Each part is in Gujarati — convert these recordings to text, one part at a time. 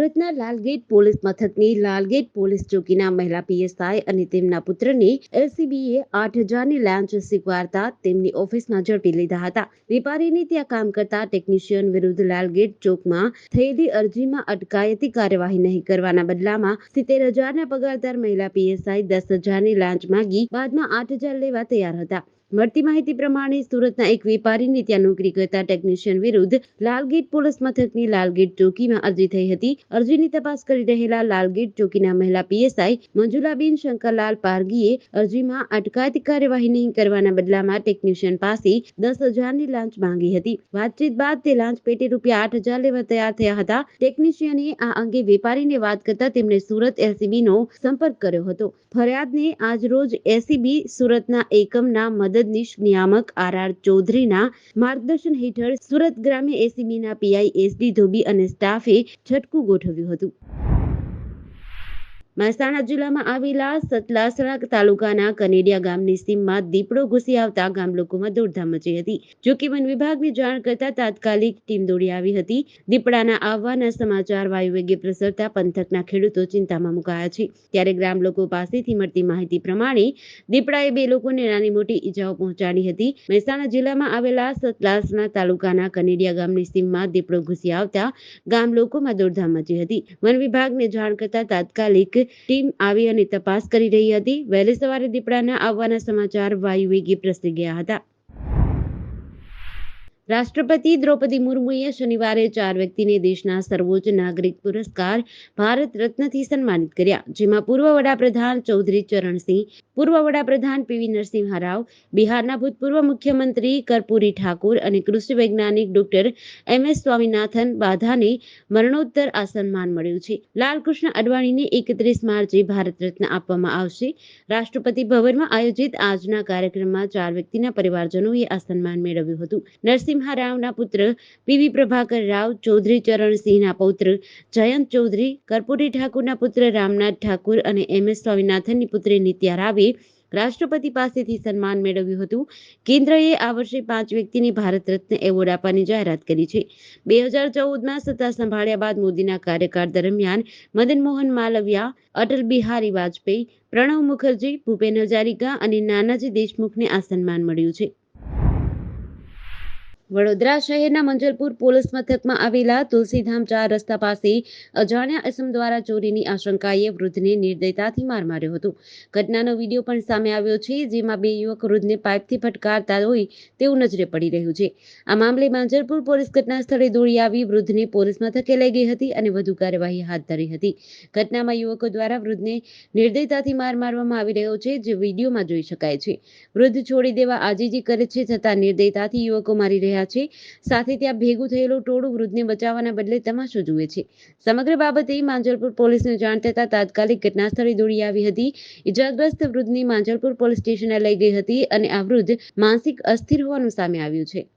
સુરતના લાલગેટ પોલીસ મથકની લાલગેટ પોલીસ ચોકીના મહિલા પીએસઆઈ અને તેમના પુત્રને એલસીબીએ 8,000ની લાંચ સ્વીકારતા તેમની ઓફિસમાં ઝડપી લીધા હતા. વેપારીને ત્યાં કામ કરતા ટેકનિશિયન વિરુદ્ધ લાલગેટ ચોકમાં થયેલી અરજીમાં અટકાયતી કાર્યવાહી નહીં કરવાના બદલામાં 70,000ના પગારદાર મહિલા પીએસઆઈ 10,000ની લાંચ માંગી બાદમાં 8,000 લેવા તૈયાર હતા. મળતી માહિતી પ્રમાણે સુરતના એક વેપારીને ત્યાં નોકરી કરતા ટેકનિશિયન વિરુદ્ધ લાલગેટ પોલીસ મથકની લાલગેટ ચોકીમાં અરજી થઈ હતી. અરજીની તપાસ કરી રહેલા લાલગેટ ચોકીના મહિલા પીએસઆઈ મંજુલાબેન શંકરલાલ પારગીએ અરજીમાં અટકાયતી કાર્યવાહી નહીં કરવાના બદલામાં ટેકનિશિયન પાસે 10,000ની લાંચ માંગી હતી. વાતચીત બાદ તે લાંચ પેટે ₹8,000 લેવા તૈયાર થયા હતા. ટેકનિશિયને આ અંગે વેપારીને વાત કરતા તેમણે સુરત એલસીબીનો સંપર્ક કર્યો હતો. ફરિયાદને આજરોજ એસીબી સુરતના એકમના મદદનીશ નિયામક આર ચૌધરીના માર્ગદર્શન હેઠળ સુરત ગ્રામ્ય એસીબીના પીઆઈ એસડી ધોબી અને સ્ટાફે છટકું ગોઠવ્યું હતું. મહેસાણા જિલ્લામાં આવેલા સતલાસણા તાલુકાના કનેડિયા ગામની સીમમાં દીપડો ઘૂસી આવતા ગામ લોકોમાં દોડધામ મચી હતી. જોકે વન વિભાગને જાણ કરતા તાત્કાલિક ટીમ દોડી આવી હતી. દીપડાના આવવાના સમાચાર વાયુવેગે પ્રસરતા પંથકના ખેડૂતો ચિંતામાં મુકાયા છે. ત્યારે ગ્રામ લોકો પાસેથી મળતી માહિતી પ્રમાણે દીપડાએ 2 લોકોને નાની મોટી ઈજાઓ પહોંચાડી હતી. મહેસાણા જિલ્લામાં આવેલા સતલાસણા તાલુકાના કનેડિયા ગામની સીમમાં દીપડો ઘૂસી આવતા ગામ લોકોમાં દોડધામ મચી હતી. વન વિભાગને જાણ કરતા તાત્કાલિક ટીમ આવી અને તપાસ કરી રહી હતી. વહેલી સવારે દીપડાના આવવાના સમાચાર વાયુવેગે પ્રસરી ગયા હતા. રાષ્ટ્રપતિ દ્રૌપદી મુર્મુએ શનિવારે 4 વ્યક્તિને દેશના સર્વોચ્ચ નાગરિક પુરસ્કાર ભારત રત્નથી સન્માનિત કર્યા, જેમાં પૂર્વ વડાપ્રધાન ચૌધરી ચરણસિંહ, પૂર્વ વડાપ્રધાન પીવી નરસિંહ રાવ, બિહારના ભૂતપૂર્વ મુખ્યમંત્રી કર્પૂરી ઠાકુર અને કૃષિ વૈજ્ઞાનિક ડોક્ટર એમ.એસ. સ્વામીનાથન બાધાને મરણોત્તર આ સન્માન મળ્યું છે. લાલકૃષ્ણ અડવાણીને 31 માર્ચે ભારત રત્ન આપવામાં આવશે. રાષ્ટ્રપતિ ભવનમાં આયોજિત આજના કાર્યક્રમમાં 4 વ્યક્તિના પરિવારજનોએ આ સન્માન મેળવ્યું હતું. નરસિંહ રાવના પુત્ર પીવી પ્રભાકર રાવ, ચૌધરી ચરણસિંહના પૌત્ર જયંત ચૌધરી, કર્પૂરી ઠાકુરના પુત્ર રામનાથ ઠાકુર અને એમ.એસ. સ્વામીનાથનની પુત્રી નિત્યા રાવે રાષ્ટ્રપતિ પાસેથી સન્માન મેળવ્યું હતું. કેન્દ્રએ આ વર્ષે 5 વ્યક્તિને ભારત રત્ન એવોર્ડ આપવાની જાહેરાત કરી છે. 2014માં સત્તા સંભાળ્યા બાદ મોદીના કાર્યકાળ દરમિયાન મદન મોહન માલવિયા, અટલ બિહારી વાજપેયી, પ્રણવ મુખર્જી, ભૂપેન હજારિકા અને નાનાજી દેશમુખને આ સન્માન મળ્યું છે. વડોદરા શહેરના મંજલપુર પોલીસ મથકમાં આવેલા તુલસીધામ 4 રસ્તા પાસે અજાણ્યા ઇસમ દ્વારા ચોરીની આશંકાએ વૃદ્ધને નિર્દયતાથી માર માર્યો હતો. ઘટનાનો વિડીયો પણ સામે આવ્યો છે, જેમાં 2 યુવક વૃદ્ધને પાઇપથી ફટકારતા હોય તેવું નજરે પડી રહ્યું છે. આ મામલે મંજલપુર પોલીસ ઘટના સ્થળે દોડી આવી વૃદ્ધને પોલીસ મથકે લઈ ગઈ હતી અને વધુ કાર્યવાહી હાથ ધરી હતી. ઘટનામાં યુવકો દ્વારા વૃદ્ધને નિર્દયતાથી માર મારવામાં આવી રહ્યો છે, જે વિડીયોમાં જોઈ શકાય છે. વૃદ્ધ છોડી દેવા આજીજી કરે છે, છતાં નિર્દયતાથી યુવકો મારી રહ્યા છે. સાથે ત્યાં ભેગું થયેલું ટોળું વૃદ્ધને બચાવવાના બદલે તમાશો જુએ છે. સમગ્ર બાબતે માંજલપુર પોલીસને જાણ થતાં તાત્કાલિક ઘટના સ્થળે દોડી આવી હતી. ઇજાગ્રસ્ત વૃદ્ધને માંજલપુર પોલીસ સ્ટેશને લઈ ગઈ હતી અને આ વૃદ્ધ માનસિક અસ્થિર હોવાનું સામે આવ્યું છે.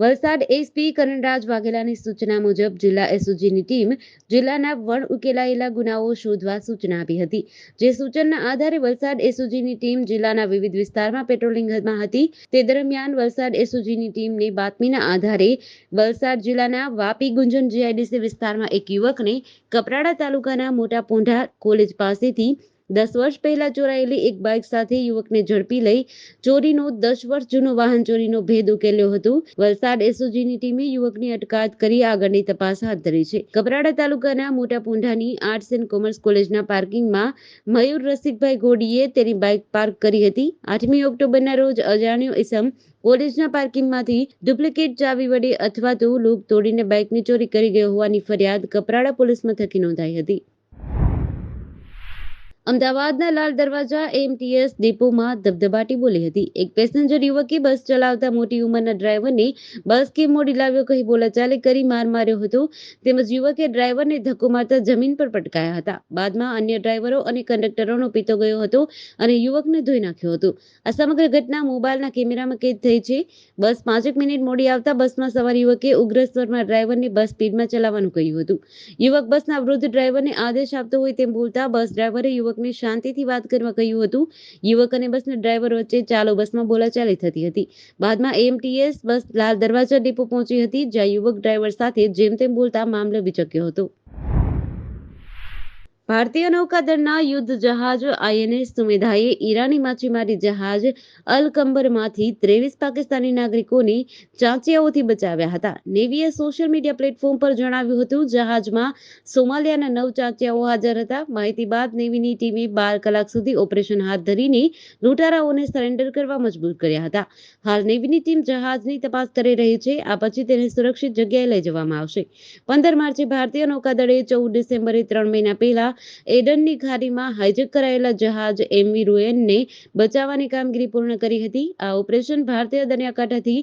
વલસાડ એસપી કરણરાજ વાઘેલાની સૂચના મુજબ જિલ્લા એસઓજીની ટીમ જિલ્લાના વણ ઉકેલાયેલા ગુનાઓ શોધવા સૂચના આપી હતી. જે સૂચનના આધારે વલસાડ એસઓજીની ટીમ જિલ્લાના વિવિધ વિસ્તારમાં પેટ્રોલિંગમાં હતી. તે દરમિયાન વલસાડ એસઓજીની ટીમને બાતમીના આધારે વલસાડ જિલ્લાના વાપી ગુંજન જીઆઈડીસી વિસ્તારમાં એક યુવકને કપરાડા તાલુકાના મોટા પોંઢા કોલેજ પાસેથી 10 વર્ષ પહેલા ચોરાયેલી એક બાઇક સાથે યુવકને ઝડપી લઈ ચોરીનો 10 વર્ષ જૂનો વાહન ચોરીનો ભેદ ઉકેલ્યો હતો. વલસાડ એસઓજીની ટીમે યુવકની અટકાયત કરી આગળની તપાસ હાથ ધરી છે. કપરાડા તાલુકાના મોટા પોંઢાની આર્ટ્સ એન્ડ કોમર્સ કોલેજના પાર્કિંગમાં મયુર રસિકભાઈ ગોડીએ તેની બાઇક પાર્ક કરી હતી. 8મી ઓક્ટોબરના રોજ અજાણ્યો ઇસમ કોલેજના પાર્કિંગમાંથી ડુપ્લિકેટ ચાવી વડે અથવા તો લોક તોડીને બાઇકની ચોરી કરી ગયો હોવાની ફરિયાદ કપરાડા પોલીસ મથકે નોંધાઈ હતી. અમદાવાદના લાલ દરવાજા એમટીએસ ડેપોમાં ધબધબાટી બોલી હતી. એક પેસેન્જર યુવકે બસ ચલાવતા મોટી ઉંમરના ડ્રાઈવરને બસ કેમ મોડી લાવ્યો કહી બોલાચાલી કરી માર માર્યો હતો. તેમજ યુવકે ડ્રાઈવરને ધક્કો મારતા જમીન પર પટકાયા હતા. બાદમાં અન્ય ડ્રાઈવરો અને કંડક્ટરોનો પીતો ગયો હતો અને યુવકને ધોઈ નાખ્યો હતો. આ સમગ્ર ઘટના મોબાઈલના કેમેરામાં કેદ થઈ છે. બસ 5 મિનિટ મોડી આવતા બસમાં સવાર યુવકે ઉગ્ર સ્વરમાં ડ્રાઈવરને બસ સ્પીડમાં ચલાવવાનું કહ્યું હતું. યુવક બસના વૃદ્ધ ડ્રાઈવરને આદેશ આપતો હોય તેમ બોલતા બસ ડ્રાઈવરે યુવક યુવકને શાંતિથી વાત કરવા કહ્યું હતું. યુવક અને બસના ડ્રાઈવર વચ્ચે ચાલુ બસમાં બોલાચાલી થતી હતી. બાદમાં એએમટીએસ બસ લાલ દરવાજા ડેપો પહોંચી હતી, જ્યાં યુવક ડ્રાઈવર સાથે જેમ તેમ બોલતા મામલો વિચક્યો હતો. ભારતીય નૌકાદળના યુદ્ધ જહાજ આઈએનએસ સુમેધાએ ઈરાની માછીમારી જહાજ અલ કંબરમાંથી 23 પાકિસ્તાની નાગરિકોને ચાંચિયાઓથી બચાવ્યા હતા. નેવીએ સોશિયલ મીડિયા પ્લેટફોર્મ પર જણાવ્યું હતું, જહાજમાં સોમાલિયાના 9 ચાંચિયાઓ હાજર હતા. માહિતી બાદ નેવીની ટીમે 12 કલાક સુધી ઓપરેશન હાથ ધરીને લૂંટારાઓને સરેન્ડર કરવા મજબૂર કર્યા હતા. હાલ નેવીની ટીમ જહાજની તપાસ કરી રહી છે. આ પછી તેને સુરક્ષિત જગ્યાએ લઈ જવામાં આવશે. 15 માર્ચે ભારતીય નૌકાદળે 14 ડિસેમ્બરે 3 મહિના પહેલા એડનની ખાડીમાં હાઈજેક કરાયેલા જહાજ એમવી રૂએનને બચાવવાની કામગીરી પૂર્ણ કરી હતી. આ ઓપરેશન ભારતીય દરિયાકાંઠાથી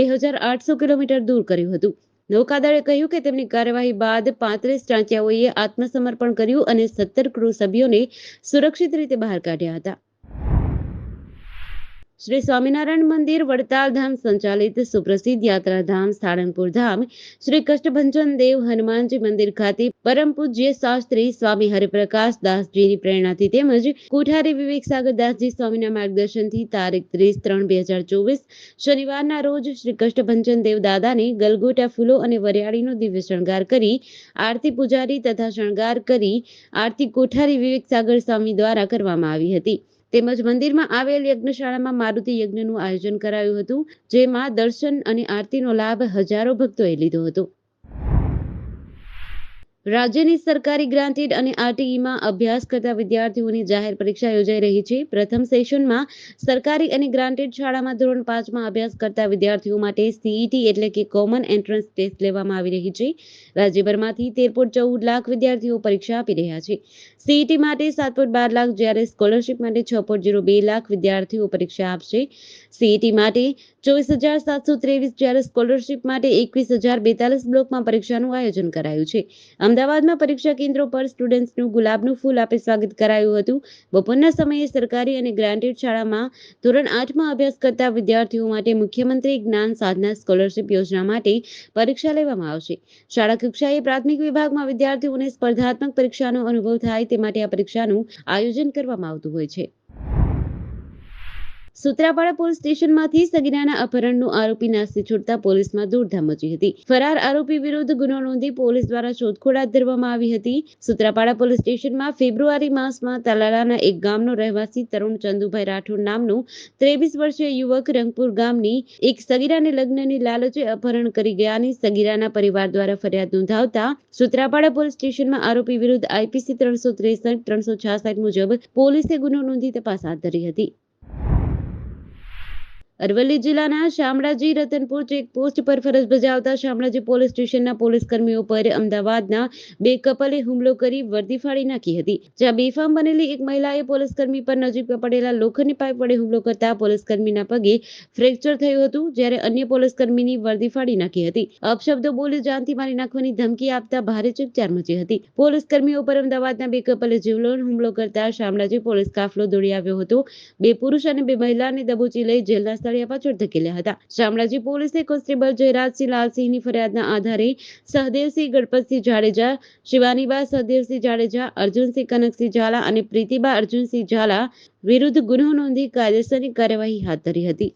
2800 કિલોમીટર દૂર કર્યું હતું. નૌકાદળે કહ્યું કે તેમની કાર્યવાહી બાદ 35 ચાંચિયાઓએ આત્મસમર્પણ કર્યું અને 17 ક્રૂ સભ્યોને સુરક્ષિત રીતે બહાર કાઢ્યા હતા. શ્રી સ્વામિનારાયણ મંદિર વડતાલ ધામ સંચાલિત સુપ્રસિદ્ધ યાત્રાધામ સાળંગપુર ધામ શ્રી કષ્ટભંજન દેવ હનુમાનજી મંદિર ખાતે પરમ પૂજ્ય શાસ્ત્રી સ્વામી હરિપ્રકાશ દાસજીની પ્રેરણાથી તેમજ કોઠારી વિવેક સાગર દાસજી સ્વામીના માર્ગદર્શનથી તારીખ 30/3/2024 શનિવારના રોજ શ્રી કષ્ટભંજન દેવ દાદાને ગલગોટા ફૂલો અને વરિયાળીનો દિવ્ય શણગાર કરી આરતી પૂજારી તથા શણગાર કરી આરતી કોઠારી વિવેક સાગર સ્વામી દ્વારા કરવામાં આવી હતી. તેમજ મંદિરમાં આવેલ યજ્ઞશાળામાં મારુતિ યજ્ઞનું આયોજન કરાયું હતું, જેમાં દર્શન અને આરતીનો લાભ હજારો ભક્તોએ લીધો હતો. રાજ્યની સરકારી ગ્રાન્ટેડ અને આરટીઈમાં અભ્યાસ કરતા વિદ્યાર્થીઓની જાહેર પરીક્ષા યોજાઈ રહી છે. પ્રથમ સેશનમાં સરકારી અને ગ્રાન્ટેડ શાળામાં ધોરણ 5માં અભ્યાસ કરતા વિદ્યાર્થીઓ માટે સીઈટી એટલે કે કોમન એન્ટ્રન્સ ટેસ્ટ લેવામાં આવી રહી છે. રાજ્યભરમાંથી 13.14 લાખ વિદ્યાર્થીઓ પરીક્ષા આપી રહ્યા છે. સીઈટી માટે 7.12 લાખ, જ્યારે સ્કોલરશિપ માટે 6.02 લાખ વિદ્યાર્થીઓ પરીક્ષા આપશે. સીઈટી માટે 24,723, જ્યારે સ્કોલરશિપ માટે 21,042 બ્લોકમાં પરીક્ષાનું આયોજન કરાયું છે. અમદાવાદમાં પરીક્ષા કેન્દ્રો પર સ્ટુડન્ટ્સનું ગુલાબનું ફૂલ આપી સ્વાગત કરાયું હતું. બપોરના સમયે સરકારી અને ગ્રાન્ટેડ શાળામાં ધોરણ 8માં અભ્યાસ કરતા વિદ્યાર્થીઓ માટે મુખ્યમંત્રી જ્ઞાન સાધના સ્કોલરશિપ યોજના માટે પરીક્ષા લેવામાં આવશે. શાળા કક્ષાએ પ્રાથમિક વિભાગમાં વિદ્યાર્થીઓને સ્પર્ધાત્મક પરીક્ષાનો અનુભવ થાય તે માટે આ પરીક્ષાનું આયોજન કરવામાં આવતું હોય છે. સૂત્રાપાડા પોલીસ સ્ટેશનમાંથી સગીરાના અપહરણનો આરોપી નાસી છૂટતા પોલીસમાં દોડધામ મચી હતી. ફરાર આરોપી વિરુદ્ધ ગુનો નોંધી પોલીસ દ્વારા શોધખોળ હાથ ધરવામાં આવી હતી. સૂત્રાપાડા પોલીસ સ્ટેશનમાં ફેબ્રુઆરી માસમાં તાલાલાના એક ગામનો રહેવાસી તરુણ ચંદુભાઈ રાઠોડ નામનો 23 વર્ષીય યુવક રંગપુર ગામની એક સગીરાને લગ્નની લાલચે અપહરણ કરી ગયાની સગીરાના પરિવાર દ્વારા ફરિયાદ નોંધાવતા સૂત્રાપાડા પોલીસ સ્ટેશનમાં આરોપી વિરુદ્ધ આઈપીસી 363, 366 મુજબ પોલીસે ગુનો નોંધી તપાસ હાથ ધરી હતી. અરવલ્લી જિલ્લાના શામળાજી રતનપુર ચેકપોસ્ટ પર ફરજ બજાવતા શામળાજી પોલીસ સ્ટેશનના પોલીસ કર્મીઓ પર અમદાવાદના 2 કપલે હુમલો કરી વર્દી ફાડી નાખી હતી. જ્યાં બેફામ બનેલી એક મહિલાએ પોલીસ કર્મી પર નજીક પડેલા લોખંડની પાઇપ વડે હુમલો કરતા પોલીસ કર્મીના પગે ફ્રેક્ચર થયું હતું, જ્યારે અન્ય પોલીસ કર્મીની વર્દી ફાડી નાખી હતી. અપશબ્દો બોલી જાનથી મારી નાખવાની ધમકી આપતા ભારે ચકચાર મચી હતી. પોલીસ કર્મીઓ પર અમદાવાદના 2 કપલે જીવલેણ હુમલો કરતા શામળાજી પોલીસ કાફલો દોડી આવ્યો હતો. 2 પુરુષ અને 2 મહિલાને દબોચી લઈ જેલના પાછળ ધકેલ્યા હતા. શામળાજી પોલીસે કોન્સ્ટેબલ જયરાજસિંહ લાલસિંહની ફરિયાદના આધારે સહદેવસિંહ ગણપતસિંહ જાડેજા, શિવાનીબા સહદેવસિંહ જાડેજા, અર્જુનસિંહ કનકસિંહ ઝાલા અને પ્રીતિબા અર્જુનસિંહ ઝાલા વિરુદ્ધ ગુનો નોંધી કાયદેસરની કાર્યવાહી હાથ ધરી હતી.